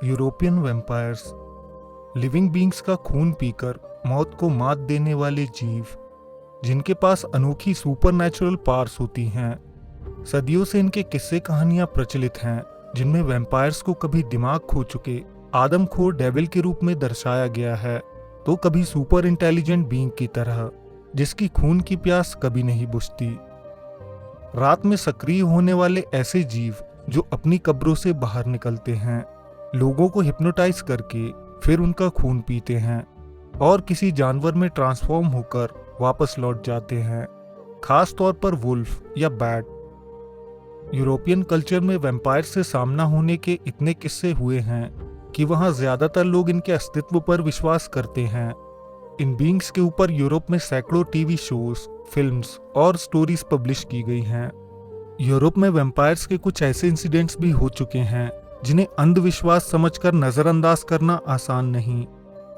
European vampires living beings का खून पीकर मौत को मात देने वाले जीव जिनके पास अनोखी सुपरनैचुरल पावर्स होती हैं। सदियों से इनके किस्से कहानियां प्रचलित हैं जिनमें वैम्पायर्स को कभी दिमाग खो चुके आदमखोर डेविल के रूप में दर्शाया गया है, तो कभी सुपर इंटेलिजेंट बीइंग की तरह जिसकी खून की प्यास कभी नहीं बुझती। रात में सक्रिय होने वाले ऐसे जीव जो अपनी कब्रों से बाहर निकलते हैं, लोगों को हिप्नोटाइज करके फिर उनका खून पीते हैं और किसी जानवर में ट्रांसफॉर्म होकर वापस लौट जाते हैं, खास तौर पर वुल्फ या बैट। यूरोपियन कल्चर में वैम्पायर से सामना होने के इतने किस्से हुए हैं कि वहां ज्यादातर लोग इनके अस्तित्व पर विश्वास करते हैं। इन बीइंग्स के ऊपर यूरोप में सैकड़ों टीवी शोज, फिल्म्स और स्टोरीज पब्लिश की गई हैं। यूरोप में वैम्पायर्स के कुछ ऐसे इंसिडेंट्स भी हो चुके हैं जिन्हें अंधविश्वास समझकर नजरअंदाज करना आसान नहीं।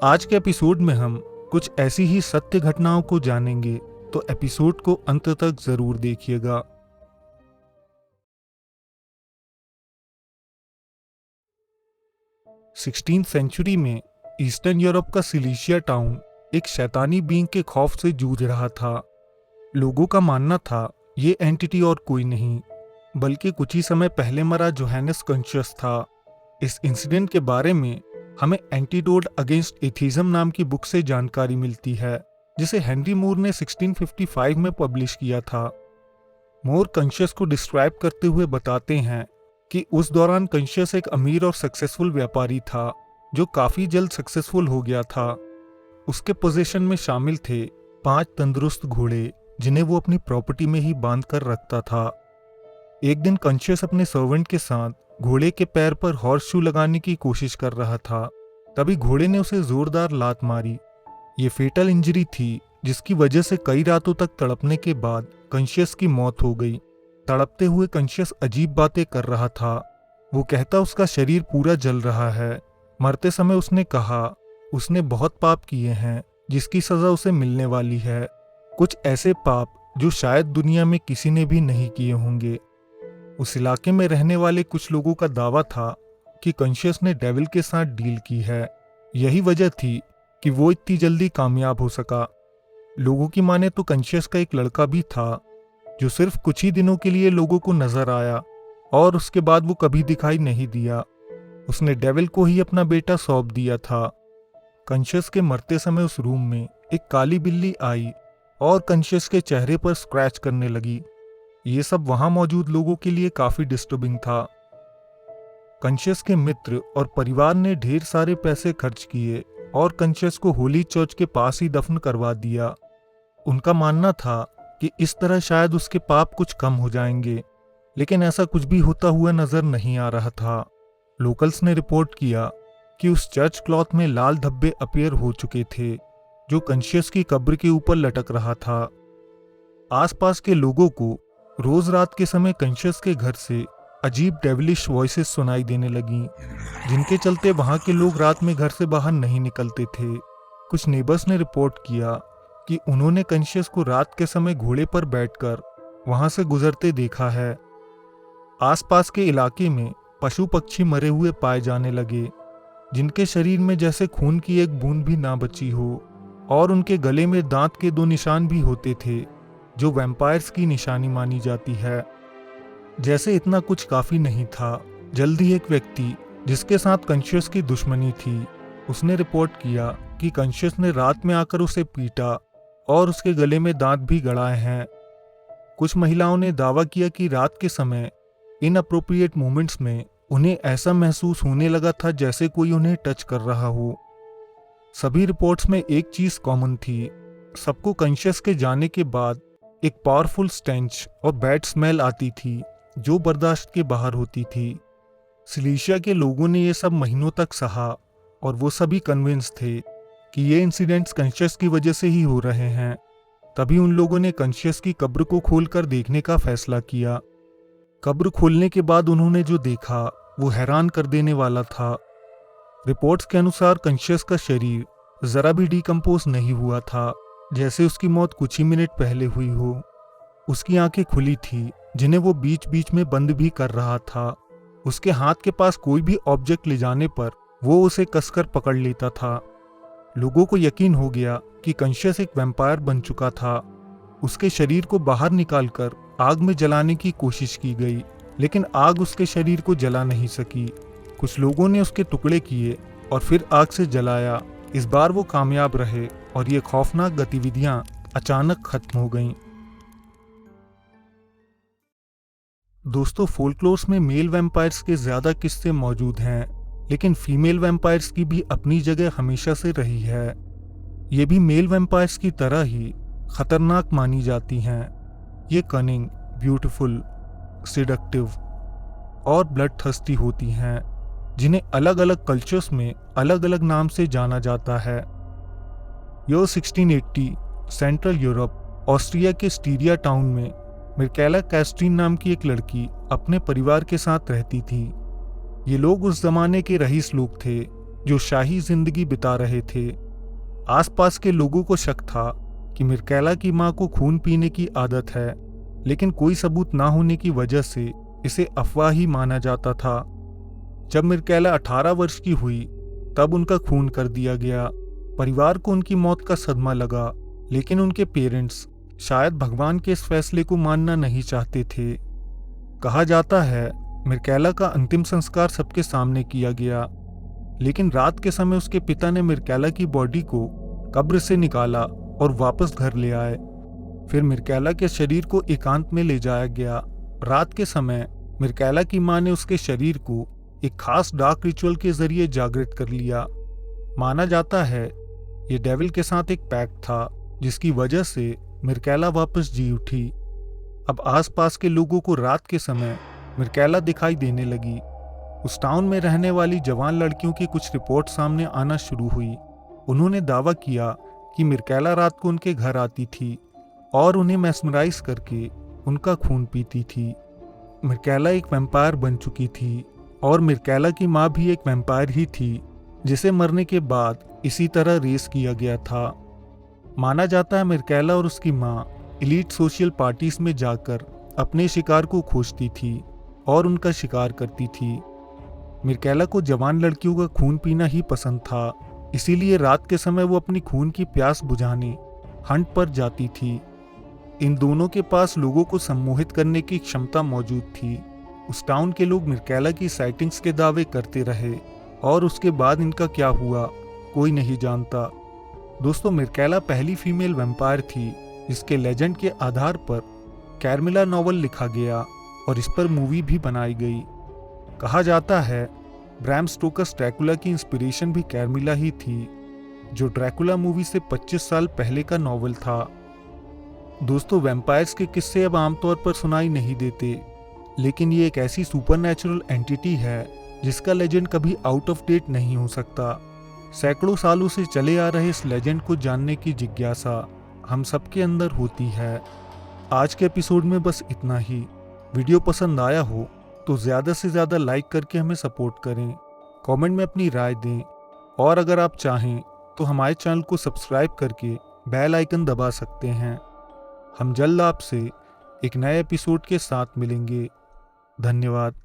आज के एपिसोड में हम कुछ ऐसी ही सत्य घटनाओं को जानेंगे, तो एपिसोड को अंत तक जरूर देखिएगा। सिक्सटीन सेंचुरी में ईस्टर्न यूरोप का सिलीशिया टाउन एक शैतानी बीइंग के खौफ से जूझ रहा था। लोगों का मानना था ये एंटिटी और कोई नहीं बल्कि कुछ ही समय पहले मरा जोहानस कॉन्शियस था। इस इंसिडेंट के बारे में हमें एंटीडोट अगेंस्ट एथिज्म नाम की बुक से जानकारी मिलती है, जिसे हेनरी मूर ने 1655 में पब्लिश किया था। मूर कॉन्शियस को डिस्क्राइब करते हुए बताते हैं कि उस दौरान कॉन्शियस एक अमीर और सक्सेसफुल व्यापारी था जो काफी जल्द सक्सेसफुल हो गया था। उसके पोजीशन में शामिल थे 5 तंदुरुस्त घोड़े जिन्हें वो अपनी प्रॉपर्टी में ही बांध कर रखता था। एक दिन कॉन्शियस अपने सर्वेंट के साथ घोड़े के पैर पर हॉर्स शू लगाने की कोशिश कर रहा था, तभी घोड़े ने उसे जोरदार लात मारी। ये फेटल इंजरी थी जिसकी वजह से कई रातों तक तड़पने के बाद कॉन्शियस की मौत हो गई। तड़पते हुए कॉन्शियस अजीब बातें कर रहा था। वो कहता उसका शरीर पूरा जल रहा है। मरते समय उसने कहा उसने बहुत पाप किए हैं जिसकी सजा उसे मिलने वाली है, कुछ ऐसे पाप जो शायद दुनिया में किसी ने भी नहीं किए होंगे। उस इलाके में रहने वाले कुछ लोगों का दावा था कि कॉन्शियस ने डेविल के साथ डील की है। यही वजह थी कि वो इतनी जल्दी कामयाब हो सका। लोगों की माने तो कॉन्शियस का एक लड़का भी था जो सिर्फ कुछ ही दिनों के लिए लोगों को नजर आया और उसके बाद वो कभी दिखाई नहीं दिया। उसने डेविल को ही अपना बेटा सौंप दिया था। कॉन्शियस के मरते समय उस रूम में एक काली बिल्ली आई और कॉन्शियस के चेहरे पर स्क्रैच करने लगी। ये सब वहां मौजूद लोगों के लिए काफी डिस्टर्बिंग था। कॉन्शियस के मित्र और परिवार ने ढेर सारे पैसे खर्च किए और कॉन्शियस को होली चर्च के पास ही दफन करवा दिया। उनका मानना था कि इस तरह शायद उसके पाप कुछ कम हो जाएंगे, लेकिन ऐसा कुछ भी होता हुआ नजर नहीं आ रहा था। लोकल्स ने रिपोर्ट किया कि उस चर्च क्लॉथ में लाल धब्बे अपीयर हो चुके थे जो कॉन्शियस की कब्र के ऊपर लटक रहा था। आसपास के लोगों को रोज रात के समय कॉन्शियस के घर से अजीब डेविलिश वॉइसेस सुनाई देने लगीं, जिनके चलते वहां के लोग रात में घर से बाहर नहीं निकलते थे। कुछ नेबर्स ने रिपोर्ट किया कि उन्होंने कॉन्शियस को रात के समय घोड़े पर बैठकर वहां से गुजरते देखा है। आसपास के इलाके में पशु पक्षी मरे हुए पाए जाने लगे, जिनके शरीर में जैसे खून की एक बूंद भी ना बची हो, और उनके गले में दांत के 2 निशान भी होते थे जो वैम्पायर्स की निशानी मानी जाती है। जैसे इतना कुछ काफी नहीं था, जल्दी एक व्यक्ति जिसके साथ कॉन्शियस की दुश्मनी थी, उसने रिपोर्ट किया कि कॉन्शियस ने रात में आकर उसे पीटा और उसके गले में दांत भी गड़ाए हैं। कुछ महिलाओं ने दावा किया कि रात के समय इनअप्रोप्रिएट मोमेंट्स में उन्हें ऐसा महसूस होने लगा था जैसे कोई उन्हें टच कर रहा हो। सभी रिपोर्ट्स में एक चीज कॉमन थी, सबको कॉन्शियस के जाने के बाद एक पावरफुल स्टेंच और बैड स्मेल आती थी जो बर्दाश्त के बाहर होती थी। सिलीशिया के लोगों ने ये सब महीनों तक सहा और वो सभी कन्विंस थे कि ये इंसिडेंट्स कॉन्शियस की वजह से ही हो रहे हैं। तभी उन लोगों ने कॉन्शियस की कब्र को खोलकर देखने का फैसला किया। कब्र खोलने के बाद उन्होंने जो देखा वो हैरान कर देने वाला था। रिपोर्ट्स के अनुसार कॉन्शियस का शरीर जरा भी डिकम्पोज नहीं हुआ था, जैसे उसकी मौत कुछ ही मिनट पहले हुई हो। उसकी आंखें खुली थी जिन्हें वो बीच बीच में बंद भी कर रहा था। उसके हाथ के पास कोई भी ऑब्जेक्ट ले जाने पर वो उसे कसकर पकड़ लेता था। लोगों को यकीन हो गया कि कॉन्शियस एक वैम्पायर बन चुका था। उसके शरीर को बाहर निकालकर आग में जलाने की कोशिश की गई, लेकिन आग उसके शरीर को जला नहीं सकी। कुछ लोगों ने उसके टुकड़े किए और फिर आग से जलाया। इस बार वो कामयाब रहे और ये खौफनाक गतिविधियां अचानक खत्म हो गईं। दोस्तों, फोल्कलोर्स में मेल वैम्पायर्स के ज़्यादा किस्से मौजूद हैं, लेकिन फीमेल वैम्पायर्स की भी अपनी जगह हमेशा से रही है। ये भी मेल वैम्पायर्स की तरह ही खतरनाक मानी जाती हैं। ये कनिंग, ब्यूटीफुल, सिडक्टिव और ब्लडथर्स्टी होती हैं, जिन्हें अलग अलग कल्चर्स में अलग अलग नाम से जाना जाता है। यो 1680 सेंट्रल यूरोप, ऑस्ट्रिया के स्टीरिया टाउन में मिर्केला कैस्ट्रीन नाम की एक लड़की अपने परिवार के साथ रहती थी। ये लोग उस जमाने के रईस लोग थे जो शाही जिंदगी बिता रहे थे। आसपास के लोगों को शक था कि मिर्केला की मां को खून पीने की आदत है, लेकिन कोई सबूत ना होने की वजह से इसे अफवाह ही माना जाता था। जब मिर्केला 18 वर्ष की हुई तब उनका खून कर दिया गया। परिवार को उनकी मौत का सदमा लगा, लेकिन उनके पेरेंट्स शायद भगवान के इस फैसले को मानना नहीं चाहते थे। कहा जाता है मिर्केला का अंतिम संस्कार सबके सामने किया गया, लेकिन रात के समय उसके पिता ने मिर्केला की बॉडी को कब्र से निकाला और वापस घर ले आए। फिर मिर्केला के शरीर को एकांत में ले जाया गया। रात के समय मिर्केला की मां ने उसके शरीर को एक खास डार्क रिचुअल के जरिए जागृत कर लिया। माना जाता है ये डेविल के साथ एक पैक्ट था, जिसकी वजह से मिर्केला वापस जी उठी। अब आसपास के लोगों को रात के समय मिर्केला दिखाई देने लगी। उस टाउन में रहने वाली जवान लड़कियों की कुछ रिपोर्ट सामने आना शुरू हुई। उन्होंने दावा किया कि मिर्केला रात को उनके घर आती थी और उन्हें मैस्मराइज करके उनका खून पीती थी। मिर्केला एक वैम्पायर बन चुकी थी और मिर्केला की मां भी एक वैम्पायर ही थी, जिसे मरने के बाद इसी तरह रेस किया गया था। माना जाता है मिर्केला और उसकी मां एलीट सोशल पार्टीज में जाकर अपने शिकार को खोजती थी और उनका शिकार करती थी। मिर्केला को जवान लड़कियों का खून पीना ही पसंद था, इसीलिए रात के समय वो अपनी खून की प्यास बुझाने हंट पर जाती थी। इन दोनों के पास लोगों को सम्मोहित करने की क्षमता मौजूद थी। उस टाउन के लोग मिर्केला की साइटिंग्स के दावे करते रहे और उसके बाद इनका क्या हुआ कोई नहीं जानता। दोस्तों, मिर्केला पहली फीमेल वैम्पायर थी जिसके लेजेंड के आधार पर कैरमिला नॉवल लिखा गया और इस पर मूवी भी बनाई गई। कहा जाता है ब्रैम स्टोकर्स ड्रैकुला की इंस्पिरेशन भी कैरमिला ही थी, जो ड्रैकुला मूवी से 25 साल पहले का नॉवल था। दोस्तों, वैम्पायर्स के किस्से अब आमतौर पर सुनाई नहीं देते, लेकिन ये एक ऐसी सुपरनैचुरल एंटिटी है जिसका लेजेंड कभी आउट ऑफ डेट नहीं हो सकता। सैकड़ों सालों से चले आ रहे इस लेजेंड को जानने की जिज्ञासा हम सबके अंदर होती है। आज के एपिसोड में बस इतना ही। वीडियो पसंद आया हो तो ज़्यादा से ज़्यादा लाइक करके हमें सपोर्ट करें, कमेंट में अपनी राय दें और अगर आप चाहें तो हमारे चैनल को सब्सक्राइब करके बेल आइकन दबा सकते हैं। हम जल्द आपसे एक नए एपिसोड के साथ मिलेंगे। धन्यवाद।